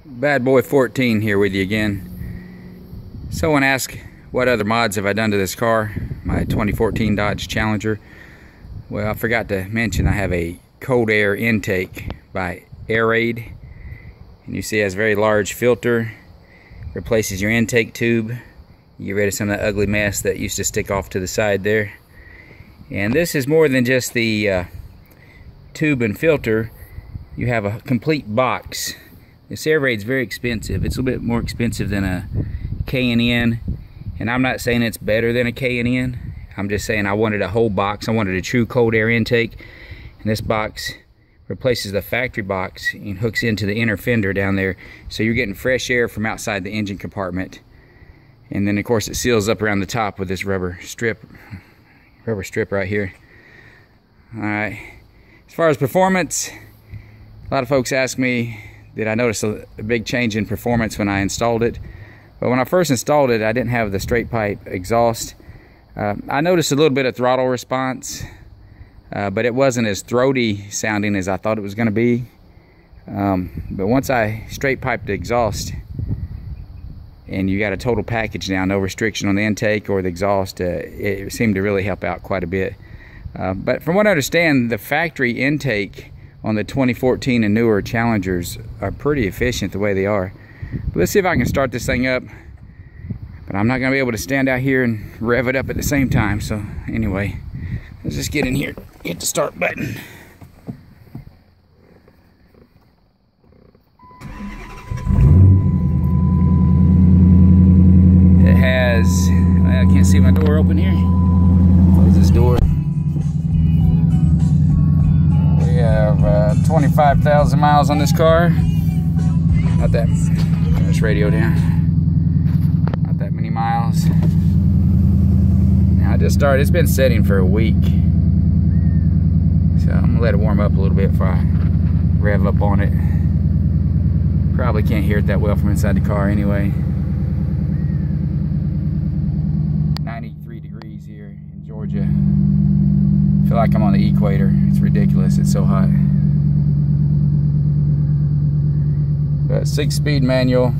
Bad Boy 14 here with you again. Someone asked what other mods have I done to this car, my 2014 Dodge Challenger. Well, I forgot to mention I have a cold air intake by AIRAID, and you see it has a very large filter. Replaces your intake tube. You get rid of some of that ugly mess that used to stick off to the side there. And this is more than just the tube and filter. You have a complete box. This AIRAID's very expensive. It's a little bit more expensive than a K&N, and I'm not saying it's better than a K&N. I'm just saying I wanted a whole box. I wanted a true cold air intake, and this box replaces the factory box and hooks into the inner fender down there, so you're getting fresh air from outside the engine compartment. And then of course it seals up around the top with this rubber strip right here. Alright, as far as performance, a lot of folks ask me, did I notice a big change in performance when I installed it? But when I first installed it, I didn't have the straight pipe exhaust. I noticed a little bit of throttle response, but it wasn't as throaty sounding as I thought it was going to be. But once I straight piped the exhaust, and you got a total package now, no restriction on the intake or the exhaust, it seemed to really help out quite a bit. But from what I understand, the factory intake on the 2014 and newer Challengers are pretty efficient the way they are. But let's see if I can start this thing up. But I'm not going to be able to stand out here and rev it up at the same time. So anyway, let's just get in here, hit the start button. It has, I can't see my door open here. Close this door. We have 25,000 miles on this car. Not that, turn this radio down. Not that many miles. Now I just started, it's been sitting for a week. So I'm gonna let it warm up a little bit before I rev up on it. Probably can't hear it that well from inside the car anyway. 93 degrees here in Georgia. I feel like I'm on the equator. It's ridiculous, it's so hot. But 6-speed manual,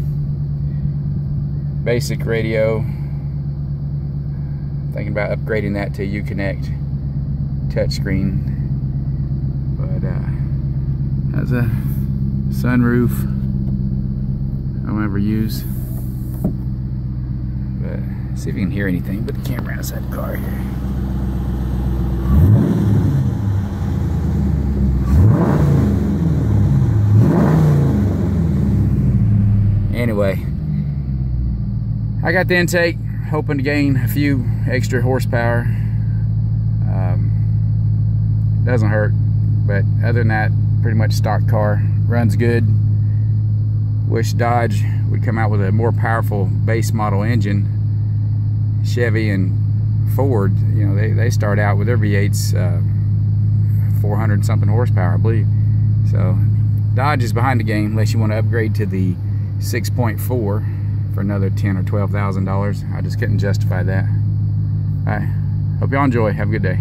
basic radio. Thinking about upgrading that to Uconnect touchscreen. But has a sunroof I don't ever use. But see if you can hear anything. Put the camera outside the car here. Anyway, I got the intake, hoping to gain a few extra horsepower. Doesn't hurt, but other than that, pretty much stock car. Runs good. Wish Dodge would come out with a more powerful base model engine. Chevy and Ford, you know, they start out with their V8s 400 something horsepower, I believe. So Dodge is behind the game unless you want to upgrade to the 6.4 for another $10,000 or $12,000. I just couldn't justify that. All right, hope y'all enjoy. Have a good day.